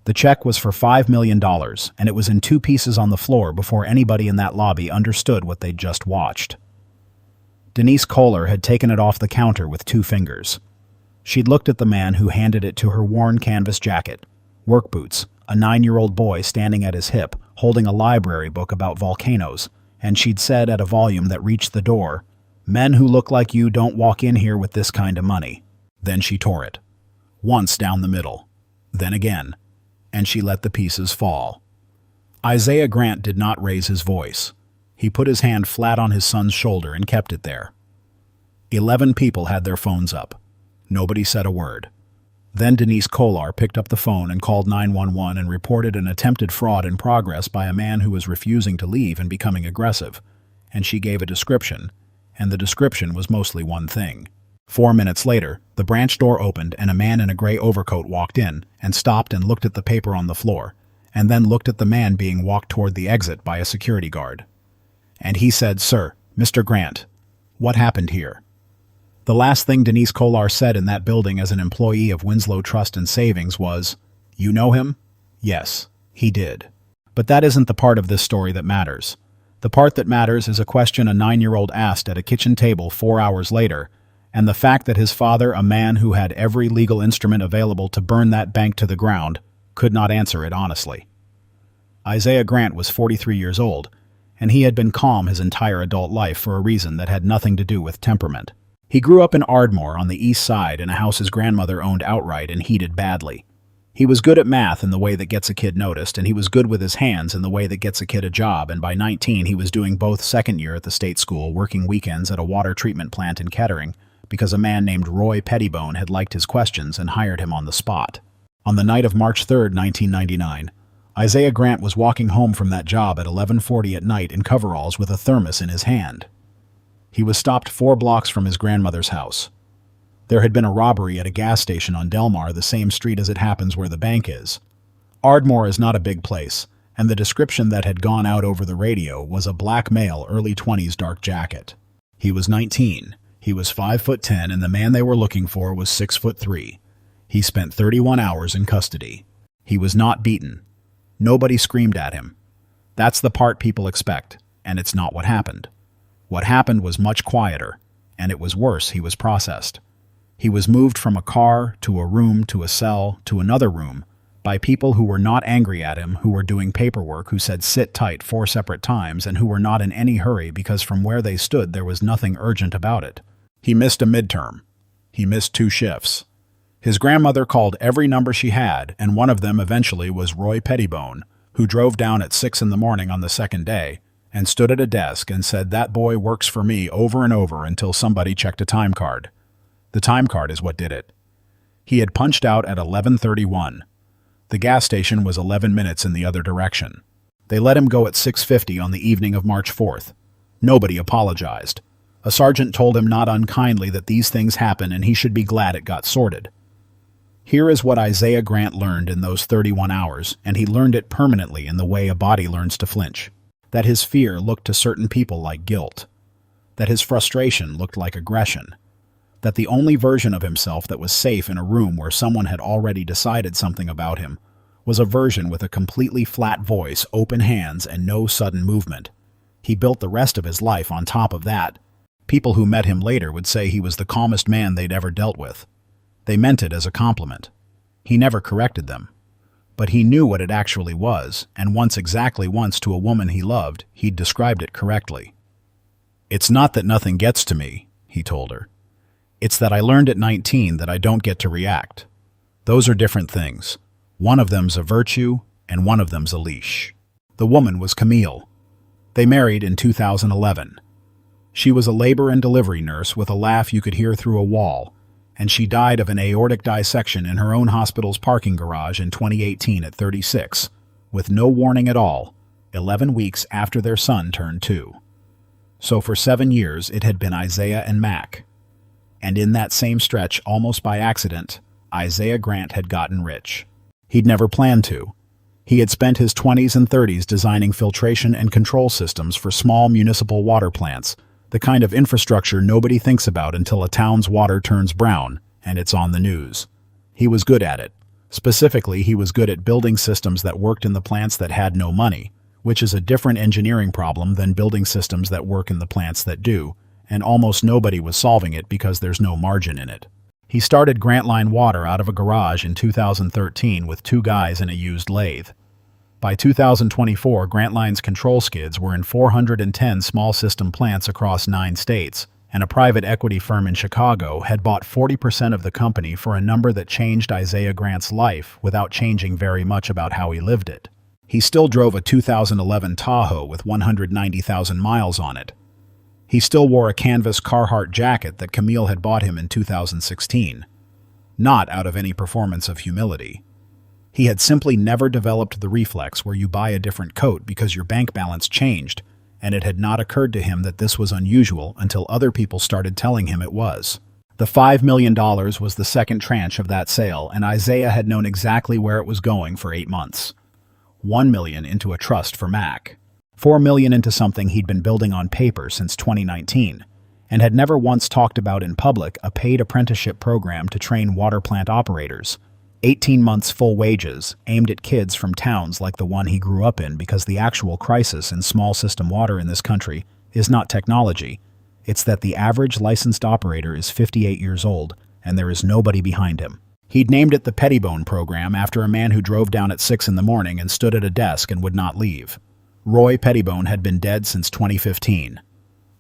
The check was for $5 million, and it was in two pieces on the floor before anybody in that lobby understood what they'd just watched. Denise Kohler had taken it off the counter with 2 fingers. She'd looked at the man who handed it to her worn canvas jacket, work boots, a 9-year-old boy standing at his hip, holding a library book about volcanoes, and she'd said at a volume that reached the door, "Men who look like you don't walk in here with this kind of money." Then she tore it. Once down the middle. Then again. And she let the pieces fall. Isaiah Grant did not raise his voice. He put his hand flat on his son's shoulder and kept it there. 11 people had their phones up. Nobody said a word. Then Denise Kohler picked up the phone and called 911 and reported an attempted fraud in progress by a man who was refusing to leave and becoming aggressive. And she gave a description, and the description was mostly one thing. 4 minutes later, the branch door opened and a man in a gray overcoat walked in and stopped and looked at the paper on the floor, and then looked at the man being walked toward the exit by a security guard. And he said, "Sir, Mr. Grant, what happened here?" The last thing Denise Kohler said in that building as an employee of Winslow Trust and Savings was, "You know him?" Yes, he did. But that isn't the part of this story that matters. The part that matters is a question a 9-year-old asked at a kitchen table 4 hours later, and the fact that his father, a man who had every legal instrument available to burn that bank to the ground, could not answer it honestly. Isaiah Grant was 43 years old, and he had been calm his entire adult life for a reason that had nothing to do with temperament. He grew up in Ardmore on the east side in a house his grandmother owned outright and heated badly. He was good at math in the way that gets a kid noticed, and he was good with his hands in the way that gets a kid a job, and by 19 he was doing both second year at the state school, working weekends at a water treatment plant in Kettering, because a man named Roy Pettibone had liked his questions and hired him on the spot. On the night of March 3, 1999, Isaiah Grant was walking home from that job at 11:40 at night in coveralls with a thermos in his hand. He was stopped 4 blocks from his grandmother's house. There had been a robbery at a gas station on Delmar, the same street as it happens where the bank is. Ardmore is not a big place, and the description that had gone out over the radio was a black male, early 20s, dark jacket. He was 19. He was 5'10", and the man they were looking for was 6'3". He spent 31 hours in custody. He was not beaten. Nobody screamed at him. That's the part people expect, and it's not what happened. What happened was much quieter, and it was worse. He was processed. He was moved from a car to a room to a cell to another room by people who were not angry at him, who were doing paperwork, who said "sit tight" 4 separate times, and who were not in any hurry because from where they stood there was nothing urgent about it. He missed a midterm. He missed 2 shifts. His grandmother called every number she had, and one of them eventually was Roy Pettibone, who drove down at 6 in the morning on the second day and stood at a desk and said, "That boy works for me," over and over until somebody checked a time card. The time card is what did it. He had punched out at 11:31. The gas station was 11 minutes in the other direction. They let him go at 6:50 on the evening of March 4th. Nobody apologized. A sergeant told him not unkindly that these things happen and he should be glad it got sorted. Here is what Isaiah Grant learned in those 31 hours, and he learned it permanently in the way a body learns to flinch. That his fear looked to certain people like guilt. That his frustration looked like aggression. That the only version of himself that was safe in a room where someone had already decided something about him was a version with a completely flat voice, open hands, and no sudden movement. He built the rest of his life on top of that. People who met him later would say he was the calmest man they'd ever dealt with. They meant it as a compliment. He never corrected them. But he knew what it actually was, and exactly once to a woman he loved, he'd described it correctly. "It's not that nothing gets to me," he told her. "It's that I learned at 19 that I don't get to react. Those are different things. One of them's a virtue, and one of them's a leash." The woman was Camille. They married in 2011. She was a labor and delivery nurse with a laugh you could hear through a wall, and she died of an aortic dissection in her own hospital's parking garage in 2018 at 36, with no warning at all, 11 weeks after their son turned 2. So for 7 years it had been Isaiah and Mac. And in that same stretch, almost by accident, Isaiah Grant had gotten rich. He'd never planned to. He had spent his 20s and 30s designing filtration and control systems for small municipal water plants, the kind of infrastructure nobody thinks about until a town's water turns brown and it's on the news. He was good at it. Specifically, he was good at building systems that worked in the plants that had no money, which is a different engineering problem than building systems that work in the plants that do, and almost nobody was solving it because there's no margin in it. He started Grant Line Water out of a garage in 2013 with 2 guys in a used lathe. By 2024, Grant Line's control skids were in 410 small system plants across 9 states, and a private equity firm in Chicago had bought 40% of the company for a number that changed Isaiah Grant's life without changing very much about how he lived it. He still drove a 2011 Tahoe with 190,000 miles on it. He still wore a canvas Carhartt jacket that Camille had bought him in 2016. Not out of any performance of humility. He had simply never developed the reflex where you buy a different coat because your bank balance changed, and it had not occurred to him that this was unusual until other people started telling him it was. The $5 million was the second tranche of that sale, and Isaiah had known exactly where it was going for 8 months. $1 million into a trust for Mac. $4 million into something he'd been building on paper since 2019, and had never once talked about in public a paid apprenticeship program to train water plant operators. 18 months full wages, aimed at kids from towns like the one he grew up in, because the actual crisis in small system water in this country is not technology. It's that the average licensed operator is 58 years old, and there is nobody behind him. He'd named it the Pettibone Program after a man who drove down at 6 in the morning and stood at a desk and would not leave. Roy Pettibone had been dead since 2015.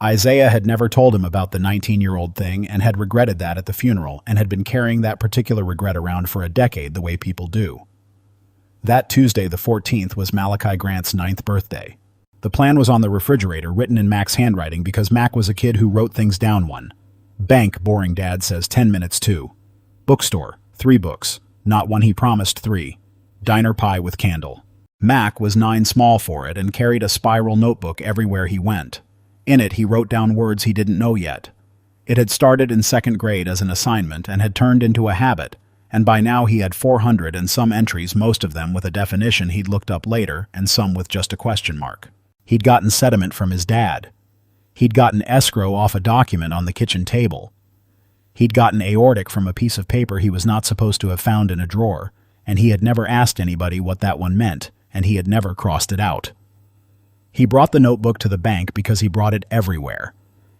Isaiah had never told him about the 19-year-old thing and had regretted that at the funeral, and had been carrying that particular regret around for a decade the way people do. That Tuesday, the 14th, was Malachi Grant's 9th birthday. The plan was on the refrigerator, written in Mac's handwriting, because Mac was a kid who wrote things down. 1. Bank, boring, Dad says, 10 minutes. 2. Bookstore, 3 books, not one he promised. 3. Diner pie with candle. Mac was 9 small for it and carried a spiral notebook everywhere he went. In it, he wrote down words he didn't know yet. It had started in 2nd grade as an assignment and had turned into a habit, and by now he had 400 and some entries, most of them with a definition he'd looked up later and some with just a question mark. He'd gotten sediment from his dad. He'd gotten escrow off a document on the kitchen table. He'd gotten aortic from a piece of paper he was not supposed to have found in a drawer, and he had never asked anybody what that one meant, and he had never crossed it out. He brought the notebook to the bank because he brought it everywhere.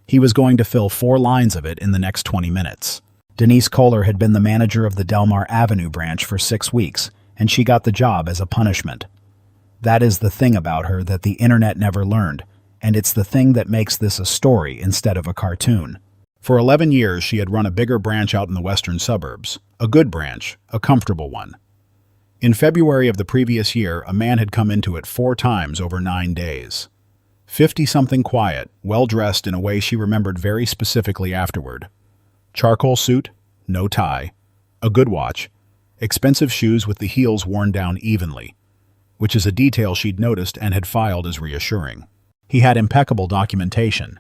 He was going to fill 4 lines of it in the next 20 minutes. Denise Kohler had been the manager of the Delmar Avenue branch for 6 weeks, and she got the job as a punishment. That is the thing about her that the internet never learned, and it's the thing that makes this a story instead of a cartoon. For 11 years, she had run a bigger branch out in the western suburbs. A good branch, a comfortable one. In February of the previous year, a man had come into it 4 times over 9 days. 50-something, quiet, well-dressed in a way she remembered very specifically afterward. Charcoal suit, no tie, a good watch, expensive shoes with the heels worn down evenly, which is a detail she'd noticed and had filed as reassuring. He had impeccable documentation.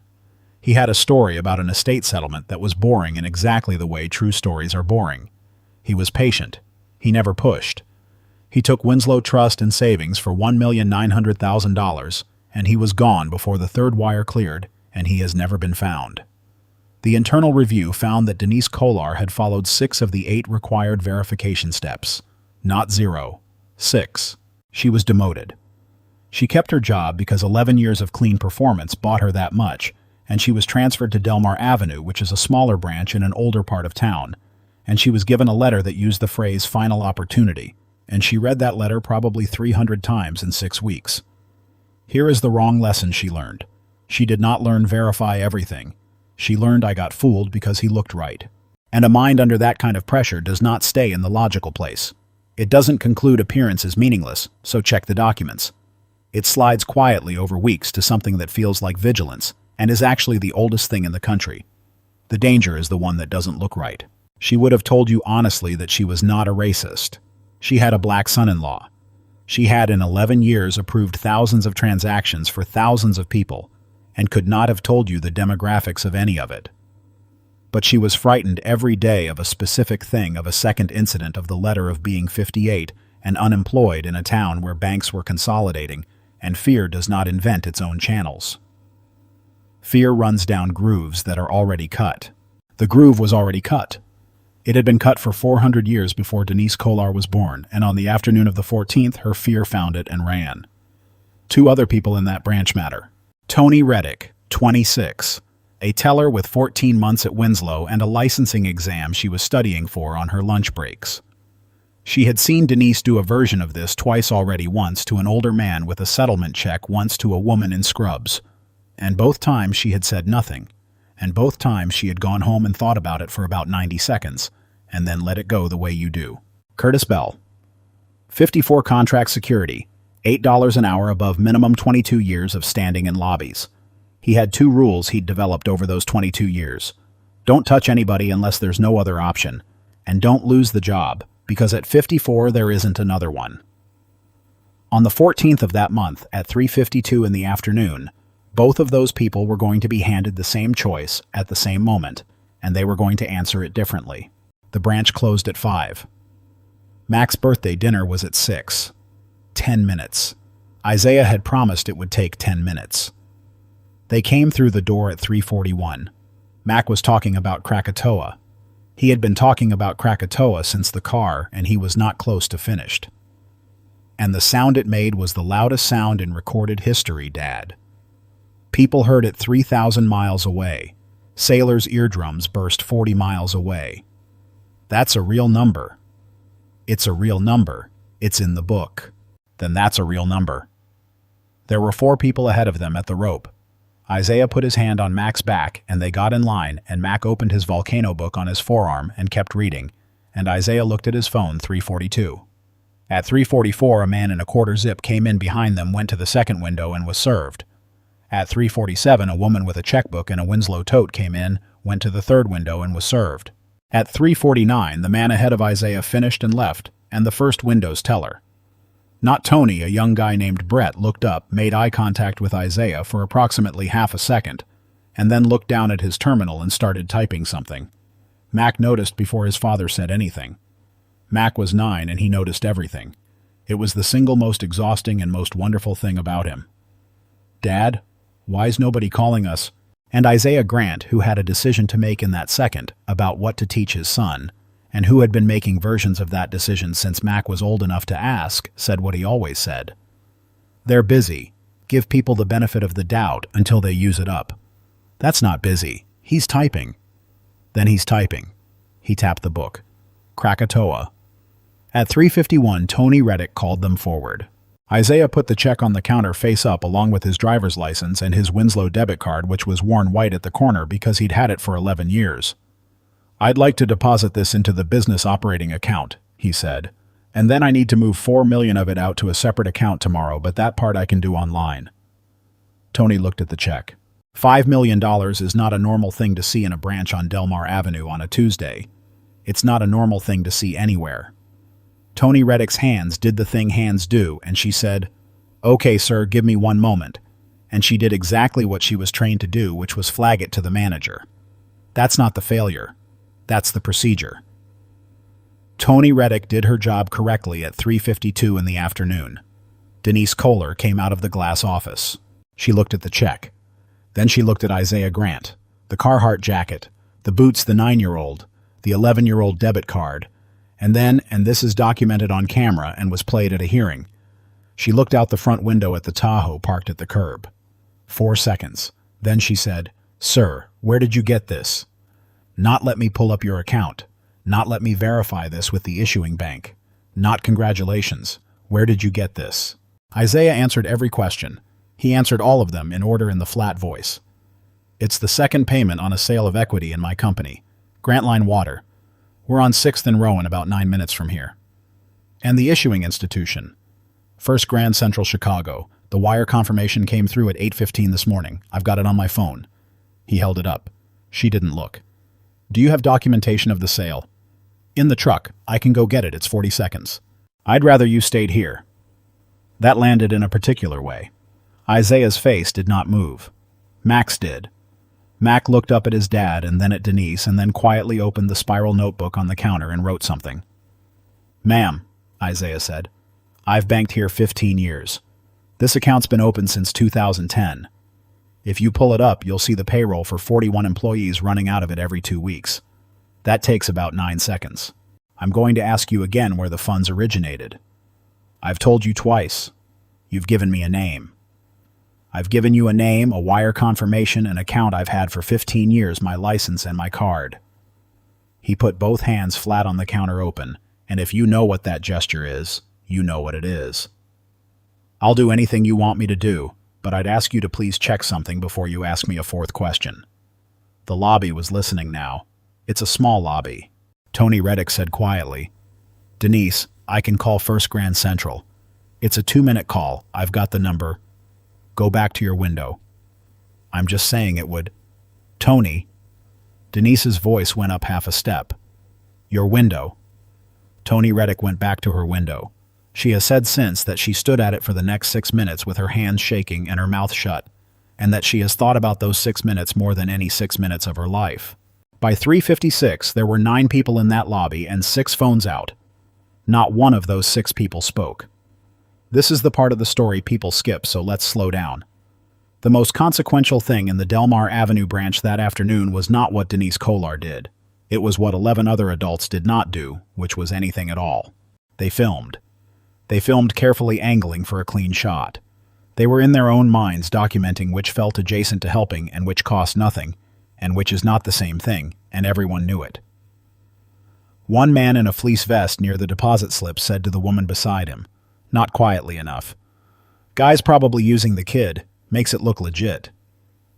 He had a story about an estate settlement that was boring in exactly the way true stories are boring. He was patient. He never pushed. He took Winslow Trust and Savings for $1,900,000, and he was gone before the 3rd wire cleared, and he has never been found. The internal review found that Denise Kohler had followed 6 of the 8 required verification steps. Not 0. 6. She was demoted. She kept her job because 11 years of clean performance bought her that much, and she was transferred to Delmar Avenue, which is a smaller branch in an older part of town, and she was given a letter that used the phrase "final opportunity," and she read that letter probably 300 times in 6 weeks. Here is the wrong lesson she learned. She did not learn verify everything. She learned I got fooled because he looked right. And a mind under that kind of pressure does not stay in the logical place. It doesn't conclude appearance is meaningless, so check the documents. It slides quietly over weeks to something that feels like vigilance, and is actually the oldest thing in the country. The danger is the one that doesn't look right. She would have told you honestly that she was not a racist. She had a black son-in-law. She had in 11 years approved thousands of transactions for thousands of people, and could not have told you the demographics of any of it. But she was frightened every day of a specific thing, of a second incident of the letter, of being 58 and unemployed in a town where banks were consolidating, and fear does not invent its own channels. Fear runs down grooves that are already cut. The groove was already cut. It had been cut for 400 years before Denise Kolar was born, and on the afternoon of the 14th, her fear found it and ran. 2 other people in that branch matter. Tony Reddick, 26, a teller with 14 months at Winslow and a licensing exam she was studying for on her lunch breaks. She had seen Denise do a version of this twice already, once to an older man with a settlement check, once to a woman in scrubs. And both times she had said nothing, and both times she had gone home and thought about it for about 90 seconds, and then let it go the way you do. Curtis Bell, 54, contract security, $8 an hour above minimum, 22 years of standing in lobbies. He had 2 rules he'd developed over those 22 years. Don't touch anybody unless there's no other option, and don't lose the job, because at 54 there isn't another one. On the 14th of that month, at 3:52 in the afternoon, both of those people were going to be handed the same choice at the same moment, and they were going to answer it differently. The branch closed at 5. Mac's birthday dinner was at 6. 10 minutes. Isaiah had promised it would take 10 minutes. They came through the door at 3:41. Mac was talking about Krakatoa. He had been talking about Krakatoa since the car, and he was not close to finished. And the sound it made was the loudest sound in recorded history, Dad. People heard it 3,000 miles away. Sailors' eardrums burst 40 miles away. That's a real number. It's a real number. It's in the book. Then that's a real number. There were 4 people ahead of them at the rope. Isaiah put his hand on Mac's back, and they got in line, and Mac opened his volcano book on his forearm and kept reading, and Isaiah looked at his phone. 3:42. At 3:44, a man in a quarter zip came in behind them, went to the second window, and was served. At 3:47, a woman with a checkbook and a Winslow tote came in, went to the third window, and was served. At 3:49, the man ahead of Isaiah finished and left, and the first window's teller. Not Tony, a young guy named Brett, looked up, made eye contact with Isaiah for approximately half a second, and then looked down at his terminal and started typing something. Mac noticed before his father said anything. Mac was 9 and he noticed everything. It was the single most exhausting and most wonderful thing about him. Dad, why's nobody calling us? And Isaiah Grant, who had a decision to make in that second about what to teach his son, and who had been making versions of that decision since Mac was old enough to ask, said what he always said. They're busy. Give people the benefit of the doubt until they use it up. That's not busy. He's typing. Then he's typing. He tapped the book. Krakatoa. At 3:51, Tony Reddick called them forward. Isaiah put the check on the counter face up along with his driver's license and his Winslow debit card, which was worn white at the corner because he'd had it for 11 years. I'd like to deposit this into the business operating account, he said, and then I need to move $4 million of it out to a separate account tomorrow, but that part I can do online. Tony looked at the check. $5 million is not a normal thing to see in a branch on Delmar Avenue on a Tuesday. It's not a normal thing to see anywhere. Tony Reddick's hands did the thing hands do, and she said, "Okay, sir, give me 1 moment." And she did exactly what she was trained to do, which was flag it to the manager. That's not the failure. That's the procedure. Tony Reddick did her job correctly at 3:52 in the afternoon. Denise Kolar came out of the glass office. She looked at the check. Then she looked at Isaiah Grant, the Carhartt jacket, the boots, the 9-year-old, the 11-year-old debit card, and then, and this is documented on camera and was played at a hearing, she looked out the front window at the Tahoe parked at the curb. 4 seconds. Then she said, "Sir, where did you get this?" Not let me pull up your account. Not let me verify this with the issuing bank. Not congratulations. Where did you get this? Isaiah answered every question. He answered all of them in order in the flat voice. It's the second payment on a sale of equity in my company, Grantline Water. We're on 6th and Rowan, about 9 minutes from here. And the issuing institution. First Grand Central Chicago. The wire confirmation came through at 8:15 this morning. I've got it on my phone. He held it up. She didn't look. Do you have documentation of the sale? In the truck. I can go get it. It's 40 seconds. I'd rather you stayed here. That landed in a particular way. Isaiah's face did not move. Mac's did. Mac looked up at his dad and then at Denise and then quietly opened the spiral notebook on the counter and wrote something. Ma'am, Isaiah said, I've banked here 15 years. This account's been open since 2010. If you pull it up, you'll see the payroll for 41 employees running out of it every 2 weeks. That takes about 9 seconds. I'm going to ask you again where the funds originated. I've told you twice. You've given me a name. I've given you a name, a wire confirmation, an account I've had for 15 years, my license and my card. He put both hands flat on the counter open, and if you know what that gesture is, you know what it is. I'll do anything you want me to do, but I'd ask you to please check something before you ask me a fourth question. The lobby was listening now. It's a small lobby. Tony Reddick said quietly, Denise, I can call First Grand Central. It's a 2-minute call. I've got the number. Go back to your window. I'm just saying it would. Tony. Denise's voice went up half a step. Your window. Tony Reddick went back to her window. She has said since that she stood at it for the next 6 minutes with her hands shaking and her mouth shut, and that she has thought about those 6 minutes more than any 6 minutes of her life. By 3:56, there were 9 people in that lobby and 6 phones out. Not one of those 6 people spoke. This is the part of the story people skip, so let's slow down. The most consequential thing in the Delmar Avenue branch that afternoon was not what Denise Kolar did. It was what 11 other adults did not do, which was anything at all. They filmed. They filmed carefully angling for a clean shot. They were in their own minds documenting which felt adjacent to helping and which cost nothing, and which is not the same thing, and everyone knew it. One man in a fleece vest near the deposit slip said to the woman beside him, not quietly enough, Guy's probably using the kid, makes it look legit.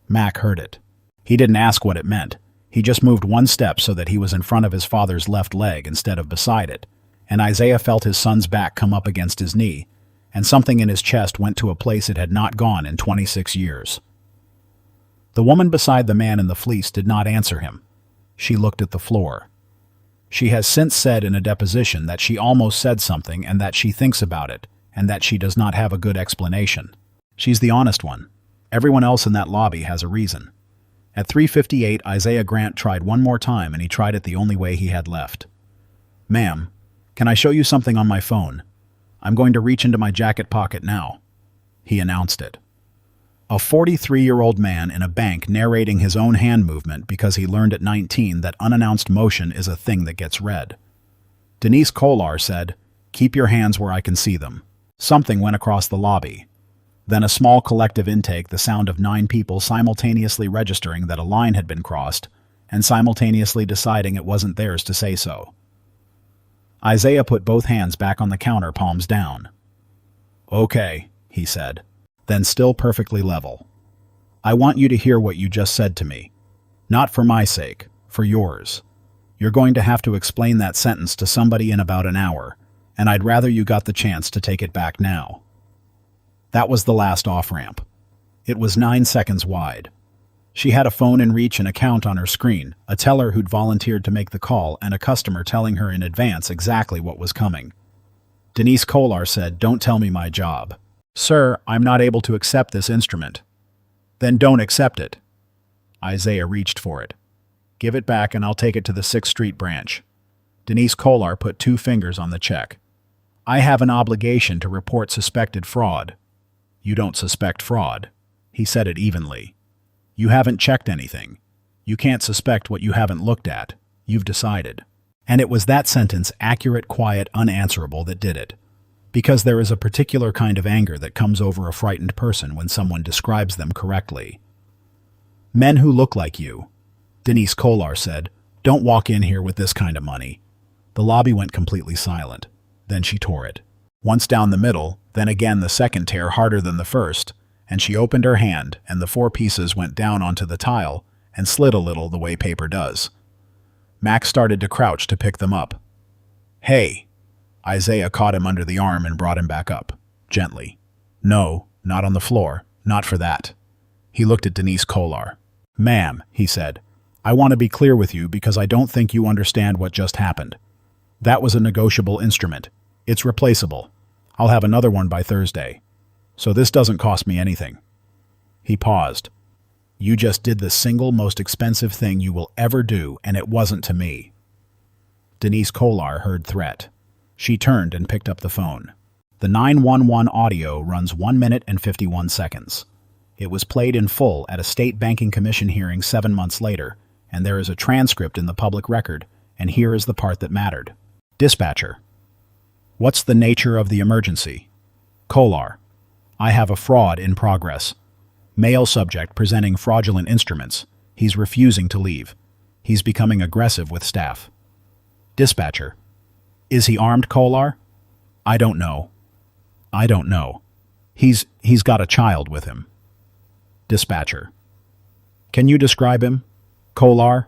Mac heard it. He didn't ask what it meant. He just moved one step so that he was in front of his father's left leg instead of beside it, and Isaiah felt his son's back come up against his knee, and something in his chest went to a place it had not gone in 26 years. The woman beside the man in the fleece did not answer him. She looked at the floor. She has since said in a deposition that she almost said something and that she thinks about it, and that she does not have a good explanation. She's the honest one. Everyone else in that lobby has a reason. At 3:58, Isaiah Grant tried one more time, and he tried it the only way he had left. Ma'am, can I show you something on my phone? I'm going to reach into my jacket pocket now. He announced it. A 43-year-old man in a bank narrating his own hand movement because he learned at 19 that unannounced motion is a thing that gets read. Denise Kolar said, Keep your hands where I can see them. Something went across the lobby. Then a small collective intake, the sound of 9 people simultaneously registering that a line had been crossed and simultaneously deciding it wasn't theirs to say so. Isaiah put both hands back on the counter, palms down. Okay, he said, then still perfectly level. I want you to hear what you just said to me. Not for my sake, for yours. You're going to have to explain that sentence to somebody in about an hour, and I'd rather you got the chance to take it back now. That was the last off-ramp. It was 9 seconds wide. She had a phone in reach and a count on her screen, a teller who'd volunteered to make the call, and a customer telling her in advance exactly what was coming. Denise Kolar said, Don't tell me my job. Sir, I'm not able to accept this instrument. Then don't accept it. Isaiah reached for it. Give it back and I'll take it to the 6th Street branch. Denise Kolar put 2 fingers on the check. I have an obligation to report suspected fraud. You don't suspect fraud. He said it evenly. You haven't checked anything. You can't suspect what you haven't looked at. You've decided. And it was that sentence, accurate, quiet, unanswerable, that did it. Because there is a particular kind of anger that comes over a frightened person when someone describes them correctly. Men who look like you, Denise Kolar said, don't walk in here with this kind of money. The lobby went completely silent. Then she tore it. Once down the middle, then again the second tear harder than the first, and she opened her hand, and the 4 pieces went down onto the tile and slid a little the way paper does. Max started to crouch to pick them up. Hey! Isaiah caught him under the arm and brought him back up, gently. No, not on the floor, not for that. He looked at Denise Kolar. Ma'am, he said, I want to be clear with you because I don't think you understand what just happened. That was a negotiable instrument. It's replaceable. I'll have another one by Thursday. So this doesn't cost me anything. He paused. You just did the single most expensive thing you will ever do, and it wasn't to me. Denise Kolar heard threat. She turned and picked up the phone. The 911 audio runs 1 minute and 51 seconds. It was played in full at a state banking commission hearing 7 months later, and there is a transcript in the public record And here is the part that mattered. Dispatcher. What's the nature of the emergency? Kolar. I have a fraud in progress. Male subject presenting fraudulent instruments. He's refusing to leave. He's becoming aggressive with staff. Dispatcher. Is he armed, Kolar? I don't know. He's got a child with him. Dispatcher. Can you describe him? Kolar.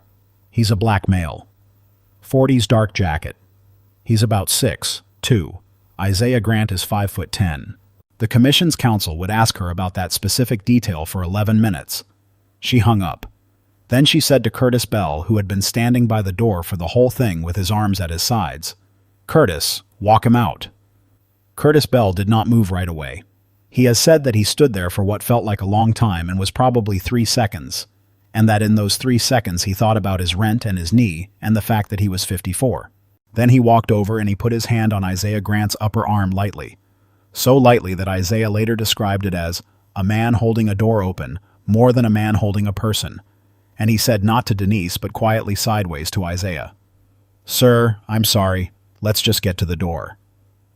He's a black male. 40s dark jacket. He's about 6'2". Isaiah Grant is 5'10". The commission's counsel would ask her about that specific detail for 11 minutes. She hung up. Then she said to Curtis Bell, who had been standing by the door for the whole thing with his arms at his sides, "Curtis, walk him out." Curtis Bell did not move right away. He has said that he stood there for what felt like a long time and was probably 3 seconds, and that in those 3 seconds he thought about his rent and his knee and the fact that he was 54. Then he walked over and he put his hand on Isaiah Grant's upper arm lightly. So lightly that Isaiah later described it as a man holding a door open, more than a man holding a person. And he said not to Denise but quietly sideways to Isaiah, "Sir, I'm sorry. Let's just get to the door."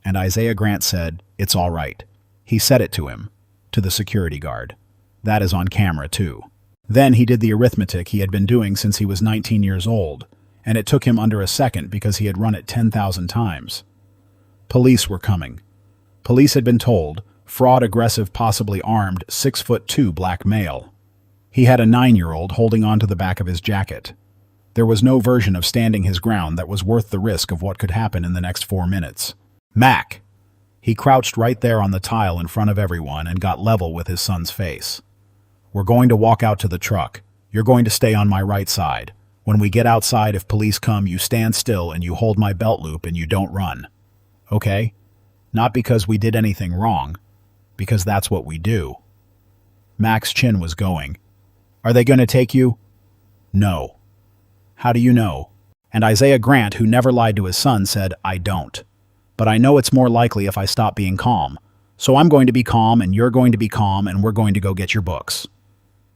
And Isaiah Grant said, "It's all right." He said it to him, to the security guard. That is on camera too. Then he did the arithmetic he had been doing since he was 19 years old, and it took him under a second because he had run it 10,000 times. Police were coming. Police had been told, fraud aggressive possibly armed 6'2" black male. He had a 9-year-old holding on to the back of his jacket. There was no version of standing his ground that was worth the risk of what could happen in the next 4 minutes. Mac! He crouched right there on the tile in front of everyone and got level with his son's face. "We're going to walk out to the truck. You're going to stay on my right side. When we get outside, if police come, you stand still and you hold my belt loop and you don't run. Okay? Not because we did anything wrong, because that's what we do." Mac's chin was going. "Are they going to take you?" "No." "How do you know?" And Isaiah Grant, who never lied to his son, said, "I don't. But I know it's more likely if I stop being calm. So I'm going to be calm and you're going to be calm and we're going to go get your books."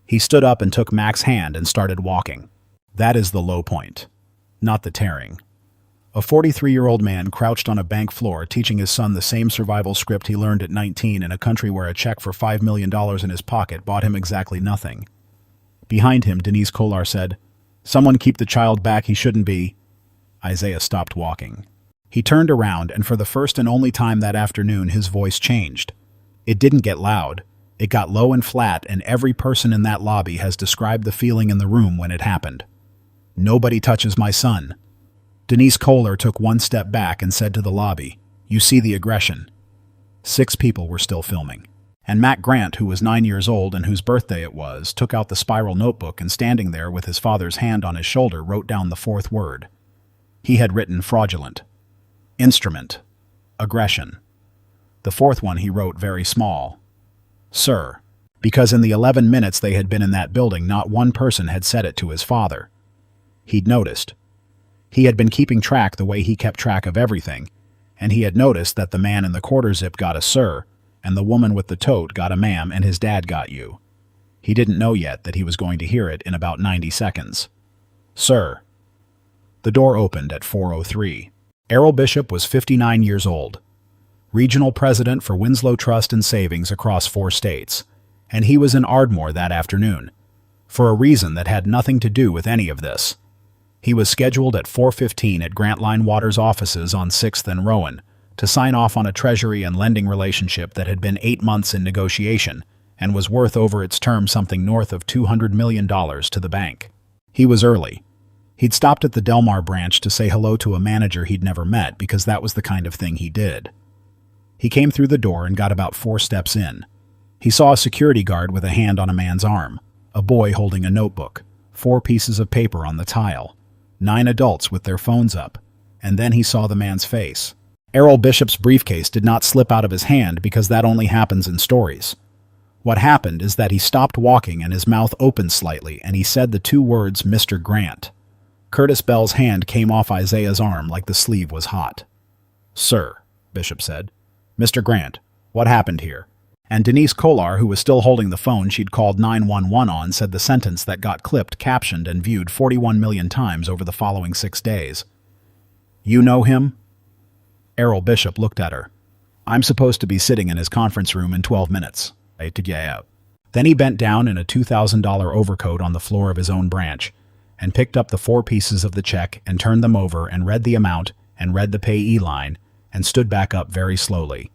He stood up and took Mac's hand and started walking. That is the low point, not the tearing. A 43-year-old man crouched on a bank floor teaching his son the same survival script he learned at 19 in a country where a check for $5 million in his pocket bought him exactly nothing. Behind him, Denise Kolar said, "Someone keep the child back, he shouldn't be." Isaiah stopped walking. He turned around, and for the first and only time that afternoon his voice changed. It didn't get loud. It got low and flat, and every person in that lobby has described the feeling in the room when it happened. "Nobody touches my son." Denise Kolar took one step back and said to the lobby, "You see the aggression." 6 people were still filming. And Mac Grant, who was 9 years old and whose birthday it was, took out the spiral notebook and standing there with his father's hand on his shoulder wrote down the 4th word. He had written fraudulent. Instrument. Aggression. The 4th one he wrote very small. Sir. Because in the 11 minutes they had been in that building, not one person had said it to his father. He'd noticed. He had been keeping track the way he kept track of everything, and he had noticed that the man in the quarter zip got a sir, and the woman with the tote got a ma'am, and his dad got you. He didn't know yet that he was going to hear it in about 90 seconds. Sir. The door opened at 4:03. Errol Bishop was 59 years old, regional president for Winslow Trust and Savings across 4 states, and he was in Ardmore that afternoon, for a reason that had nothing to do with any of this. He was scheduled at 4:15 at Grantline Waters' offices on 6th and Rowan to sign off on a treasury and lending relationship that had been 8 months in negotiation and was worth over its term something north of $200 million to the bank. He was early. He'd stopped at the Delmar branch to say hello to a manager he'd never met because that was the kind of thing he did. He came through the door and got about 4 steps in. He saw a security guard with a hand on a man's arm, a boy holding a notebook, 4 pieces of paper on the tile, 9 adults with their phones up, and then he saw the man's face. Errol Bishop's briefcase did not slip out of his hand because that only happens in stories. What happened is that he stopped walking and his mouth opened slightly and he said the 2 words, "Mr. Grant." Curtis Bell's hand came off Isaiah's arm like the sleeve was hot. "Sir," Bishop said. "Mr. Grant, what happened here?" And Denise Kolar, who was still holding the phone she'd called 911 on, said the sentence that got clipped, captioned, and viewed 41 million times over the following 6 days. "You know him?" Errol Bishop looked at her. "I'm supposed to be sitting in his conference room in 12 minutes. Then he bent down in a $2,000 overcoat on the floor of his own branch and picked up the 4 pieces of the check and turned them over and read the amount and read the payee line and stood back up very slowly."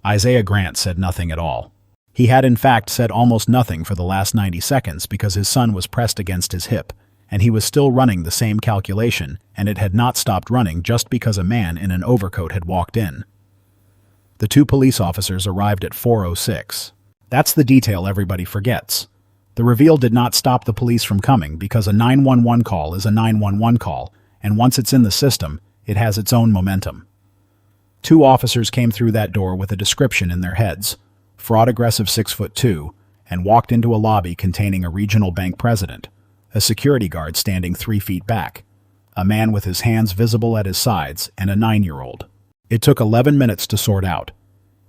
Isaiah Grant said nothing at all. He had in fact said almost nothing for the last 90 seconds because his son was pressed against his hip, and he was still running the same calculation, and it had not stopped running just because a man in an overcoat had walked in. The 2 police officers arrived at 4:06. That's the detail everybody forgets. The reveal did not stop the police from coming because a 911 call is a 911 call, and once it's in the system, it has its own momentum. 2 officers came through that door with a description in their heads, fraud aggressive 6'2", and walked into a lobby containing a regional bank president, a security guard standing 3 feet back, a man with his hands visible at his sides, and a 9-year-old. It took 11 minutes to sort out.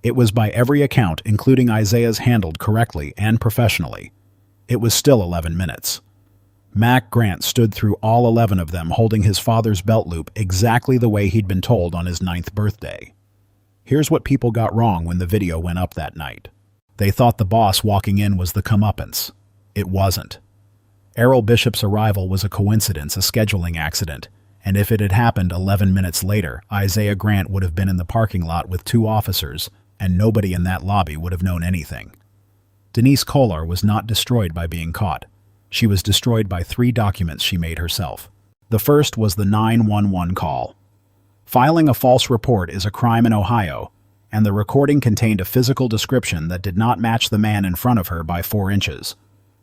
It was by every account, including Isaiah's, handled correctly and professionally. It was still 11 minutes. Mac Grant stood through all 11 of them holding his father's belt loop exactly the way he'd been told on his 9th birthday. Here's what people got wrong when the video went up that night. They thought the boss walking in was the comeuppance. It wasn't. Errol Bishop's arrival was a coincidence, a scheduling accident, and if it had happened 11 minutes later, Isaiah Grant would have been in the parking lot with 2 officers, and nobody in that lobby would have known anything. Denise Kolar was not destroyed by being caught. She was destroyed by 3 documents she made herself. The first was the 911 call. Filing a false report is a crime in Ohio, and the recording contained a physical description that did not match the man in front of her by 4 inches,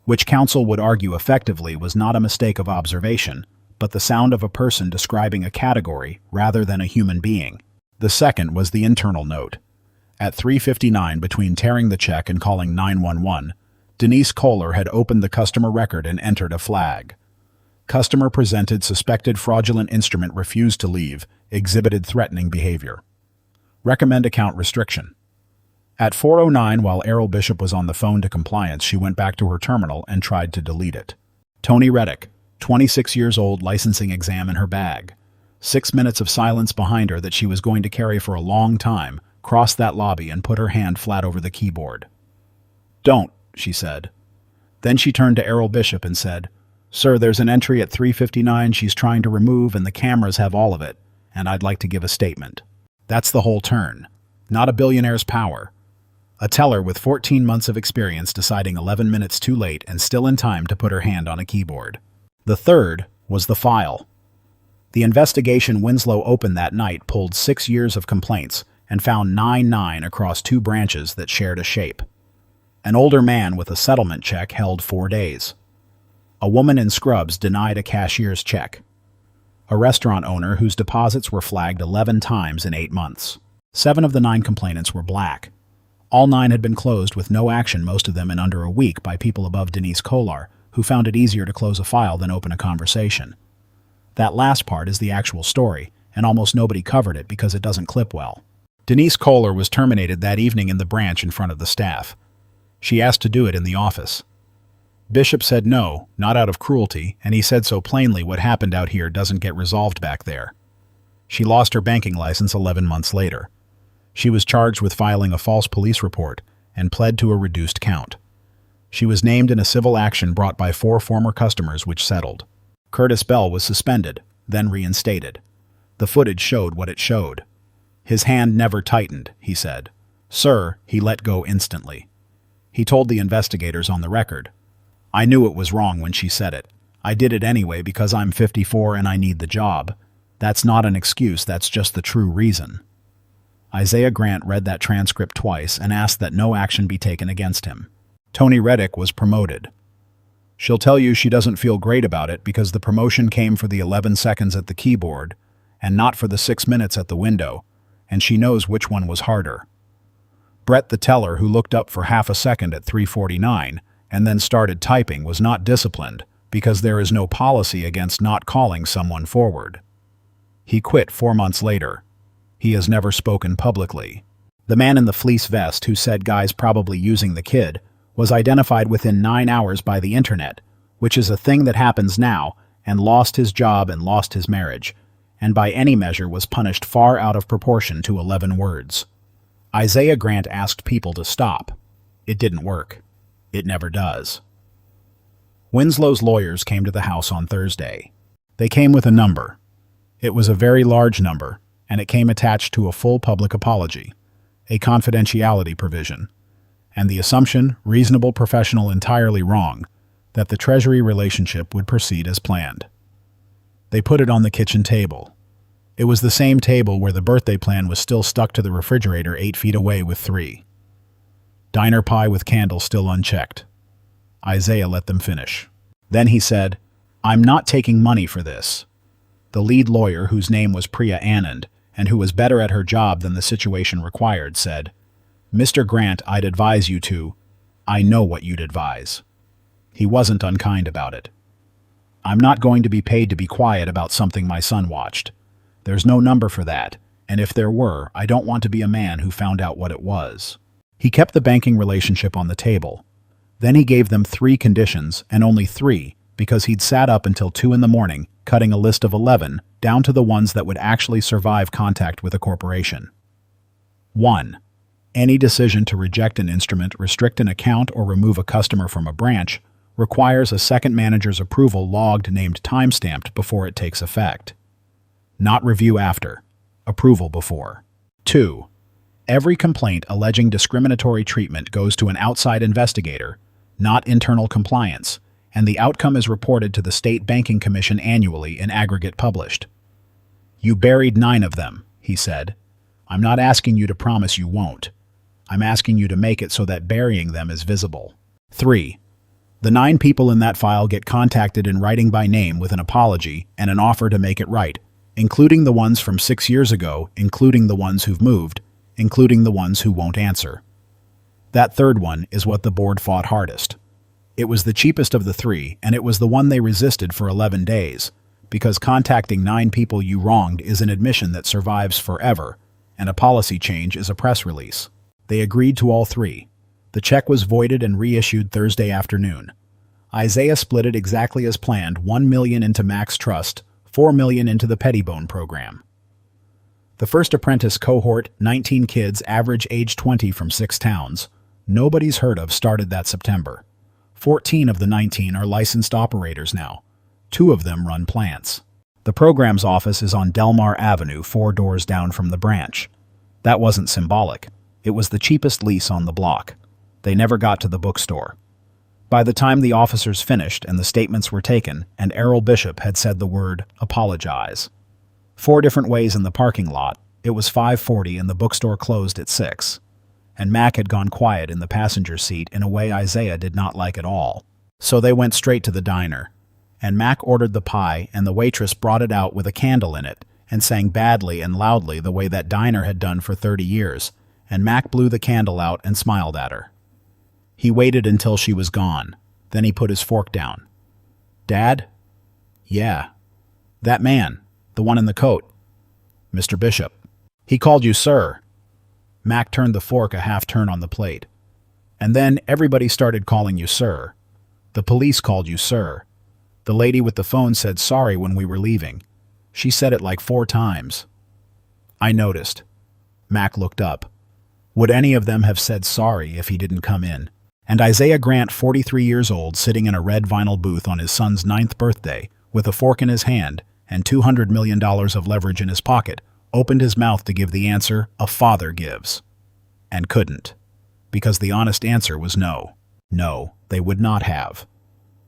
which counsel would argue effectively was not a mistake of observation, but the sound of a person describing a category rather than a human being. The second was the internal note. At 3:59, between tearing the check and calling 911, Denise Kolar had opened the customer record and entered a flag. Customer presented suspected fraudulent instrument, refused to leave, exhibited threatening behavior. Recommend account restriction. At 4:09, while Errol Bishop was on the phone to compliance, she went back to her terminal and tried to delete it. Tony Reddick, 26 years old, licensing exam in her bag. 6 minutes of silence behind her that she was going to carry for a long time, crossed that lobby and put her hand flat over the keyboard. "Don't," she said. Then she turned to Errol Bishop and said, "Sir, there's an entry at 3:59 she's trying to remove and the cameras have all of it, and I'd like to give a statement." That's the whole turn. Not a billionaire's power. A teller with 14 months of experience deciding 11 minutes too late and still in time to put her hand on a keyboard. The third was the file. The investigation Winslow opened that night pulled 6 years of complaints and found 9 across 2 branches that shared a shape. An older man with a settlement check held 4 days. A woman in scrubs denied a cashier's check. A restaurant owner whose deposits were flagged 11 times in 8 months. 7 of the 9 complainants were black. All 9 had been closed with no action, most of them in under a week, by people above Denise Kolar, who found it easier to close a file than open a conversation. That last part is the actual story, and almost nobody covered it because it doesn't clip well. Denise Kolar was terminated that evening in the branch in front of the staff. She asked to do it in the office. Bishop said no, not out of cruelty, and he said so plainly what happened out here doesn't get resolved back there. She lost her banking license 11 months later. She was charged with filing a false police report and pled to a reduced count. She was named in a civil action brought by 4 former customers which settled. Curtis Bell was suspended, then reinstated. The footage showed what it showed. His hand never tightened, he said. "Sir," he let go instantly. He told the investigators on the record, "I knew it was wrong when she said it. I did it anyway because I'm 54 and I need the job. That's not an excuse, that's just the true reason." Isaiah Grant read that transcript twice and asked that no action be taken against him. Tony Reddick was promoted. She'll tell you she doesn't feel great about it because the promotion came for the 11 seconds at the keyboard and not for the 6 minutes at the window, and she knows which one was harder. Brett the teller, who looked up for half a second at 3:49 and then started typing, was not disciplined because there is no policy against not calling someone forward. He quit 4 months later. He has never spoken publicly. The man in the fleece vest who said guy's probably using the kid was identified within 9 hours by the internet, which is a thing that happens now, and lost his job and lost his marriage, and by any measure was punished far out of proportion to 11 words. Isaiah Grant asked people to stop. It didn't work. It never does. Winslow's lawyers came to the house on Thursday. They came with a number. It was a very large number, and it came attached to a full public apology, a confidentiality provision, and the assumption, reasonable, professional, entirely wrong, that the Treasury relationship would proceed as planned. They put it on the kitchen table. It was the same table where the birthday plan was still stuck to the refrigerator 8 feet away with 3. Diner pie with candle still unchecked. Isaiah let them finish. Then he said, "I'm not taking money for this." The lead lawyer, whose name was Priya Anand, and who was better at her job than the situation required, said, "Mr. Grant, I'd advise you to. I know what you'd advise." He wasn't unkind about it. "I'm not going to be paid to be quiet about something my son watched. There's no number for that, and if there were, I don't want to be a man who found out what it was." He kept the banking relationship on the table. Then he gave them 3 conditions, and only 3, because he'd sat up until 2 in the morning, cutting a list of 11, down to the ones that would actually survive contact with a corporation. 1. Any decision to reject an instrument, restrict an account, or remove a customer from a branch requires a second manager's approval logged named timestamped before it takes effect. Not review after. Approval before. 2. Every complaint alleging discriminatory treatment goes to an outside investigator, not internal compliance, and the outcome is reported to the State Banking Commission annually in aggregate published. "You buried 9 of them," he said. "I'm not asking you to promise you won't. I'm asking you to make it so that burying them is visible." 3. The 9 people in that file get contacted in writing by name with an apology and an offer to make it right, including the ones from 6 years ago, including the ones who've moved, including the ones who won't answer. That third one is what the board fought hardest. It was the cheapest of the 3, and it was the one they resisted for 11 days, because contacting 9 people you wronged is an admission that survives forever, and a policy change is a press release. They agreed to all 3. The check was voided and reissued Thursday afternoon. Isaiah split it exactly as planned, $1 million into Max Trust, $4 million into the Pettibone program. The first apprentice cohort, 19 kids, average age 20 from 6 towns, nobody's heard of, started that September. 14 of the 19 are licensed operators now. 2 of them run plants. The program's office is on Delmar Avenue, 4 doors down from the branch. That wasn't symbolic. It was the cheapest lease on the block. They never got to the bookstore. By the time the officers finished and the statements were taken, and Errol Bishop had said the word, "apologize." 4 different ways in the parking lot, it was 5:40 and the bookstore closed at 6. And Mac had gone quiet in the passenger seat in a way Isaiah did not like at all. So they went straight to the diner. And Mac ordered the pie, and the waitress brought it out with a candle in it, and sang badly and loudly the way that diner had done for 30 years, and Mac blew the candle out and smiled at her. He waited until she was gone. Then he put his fork down. "Dad?" "Yeah." "That man, the one in the coat." "Mr. Bishop." "He called you sir." Mac turned the fork a half turn on the plate. "And then everybody started calling you sir. The police called you sir. The lady with the phone said sorry when we were leaving. She said it like 4 times. I noticed." Mac looked up. Would any of them have said sorry if he didn't come in? And Isaiah Grant, 43 years old, sitting in a red vinyl booth on his son's 9th birthday, with a fork in his hand and $200 million of leverage in his pocket, opened his mouth to give the answer a father gives. And couldn't. Because the honest answer was no. No, they would not have.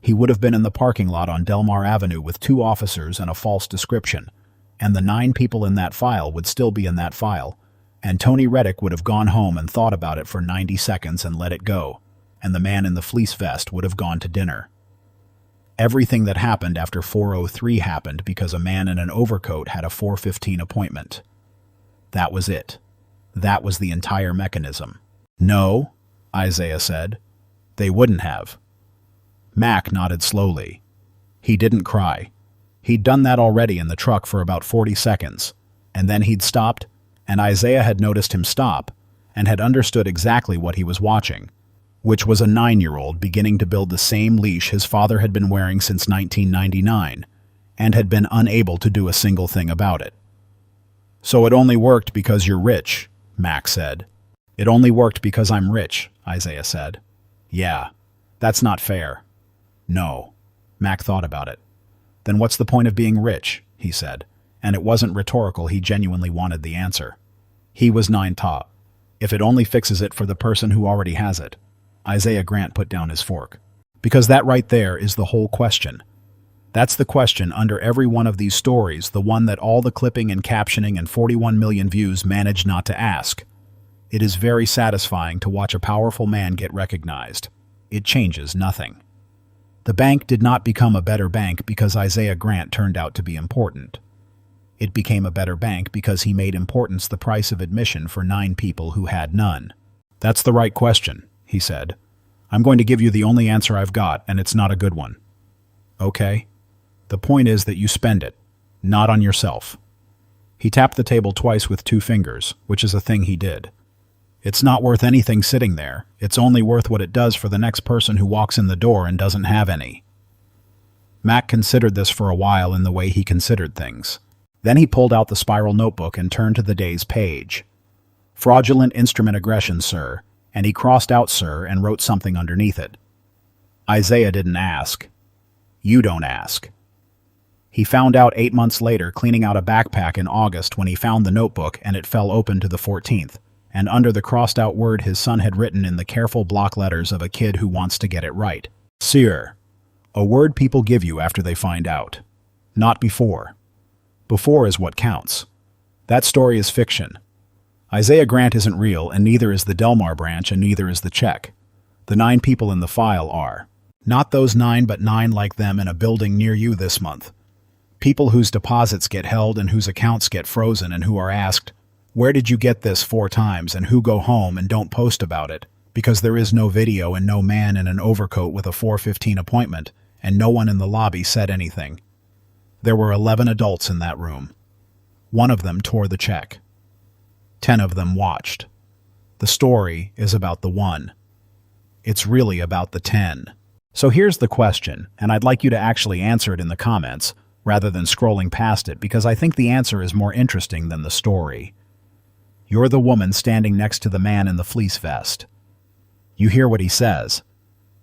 He would have been in the parking lot on Delmar Avenue with 2 officers and a false description, and the 9 people in that file would still be in that file, and Tony Reddick would have gone home and thought about it for 90 seconds and let it go, and the man in the fleece vest would have gone to dinner. Everything that happened after 4:03 happened because a man in an overcoat had a 4:15 appointment. That was it. That was the entire mechanism. No, Isaiah said. They wouldn't have. Mac nodded slowly. He didn't cry. He'd done that already in the truck for about 40 seconds, and then he'd stopped, and Isaiah had noticed him stop, and had understood exactly what he was watching, which was a 9-year-old beginning to build the same leash his father had been wearing since 1999, and had been unable to do a single thing about it. "So it only worked because you're rich," Mac said. "It only worked because I'm rich," Isaiah said. "Yeah, that's not fair." "No." Mac thought about it. "Then what's the point of being rich?" he said, and it wasn't rhetorical, he genuinely wanted the answer. He was 9 top. "If it only fixes it for the person who already has it." Isaiah Grant put down his fork. "Because that right there is the whole question. That's the question under every one of these stories, the one that all the clipping and captioning and 41 million views managed not to ask. It is very satisfying to watch a powerful man get recognized. It changes nothing. The bank did not become a better bank because Isaiah Grant turned out to be important. It became a better bank because he made importance the price of admission for 9 people who had none. That's the right question," he said. "I'm going to give you the only answer I've got, and it's not a good one. Okay? The point is that you spend it, not on yourself." He tapped the table twice with 2 fingers, which is a thing he did. "It's not worth anything sitting there. It's only worth what it does for the next person who walks in the door and doesn't have any." Mac considered this for a while in the way he considered things. Then he pulled out the spiral notebook and turned to the day's page. "Fraudulent instrument aggression, sir," and he crossed out "sir" and wrote something underneath it. Isaiah didn't ask. You don't ask. He found out 8 months later cleaning out a backpack in August when he found the notebook and it fell open to the 14th. And under the crossed-out word his son had written in the careful block letters of a kid who wants to get it right. "Seer. A word people give you after they find out. Not before. Before is what counts. That story is fiction. Isaiah Grant isn't real, and neither is the Delmar branch, and neither is the check. The 9 people in the file are. Not those 9, but 9 like them in a building near you this month. People whose deposits get held and whose accounts get frozen and who are asked, 'Where did you get this?' 4 times, and who go home and don't post about it, because there is no video and no man in an overcoat with a 4:15 appointment, and no one in the lobby said anything. There were 11 adults in that room. 1 of them tore the check. 10 of them watched. The story is about the 1. It's really about the 10. So here's the question, and I'd like you to actually answer it in the comments, rather than scrolling past it, because I think the answer is more interesting than the story. You're the woman standing next to the man in the fleece vest. You hear what he says.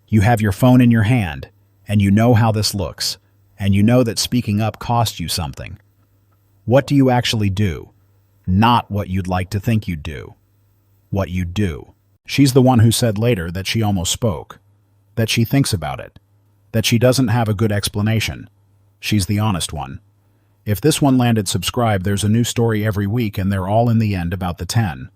You have your phone in your hand, and you know how this looks, and you know that speaking up cost you something. What do you actually do? Not what you'd like to think you'd do. What you do. She's the one who said later that she almost spoke, that she thinks about it, that she doesn't have a good explanation. She's the honest one. If this one landed subscribe, there's a new story every week, and they're all in the end about the 10.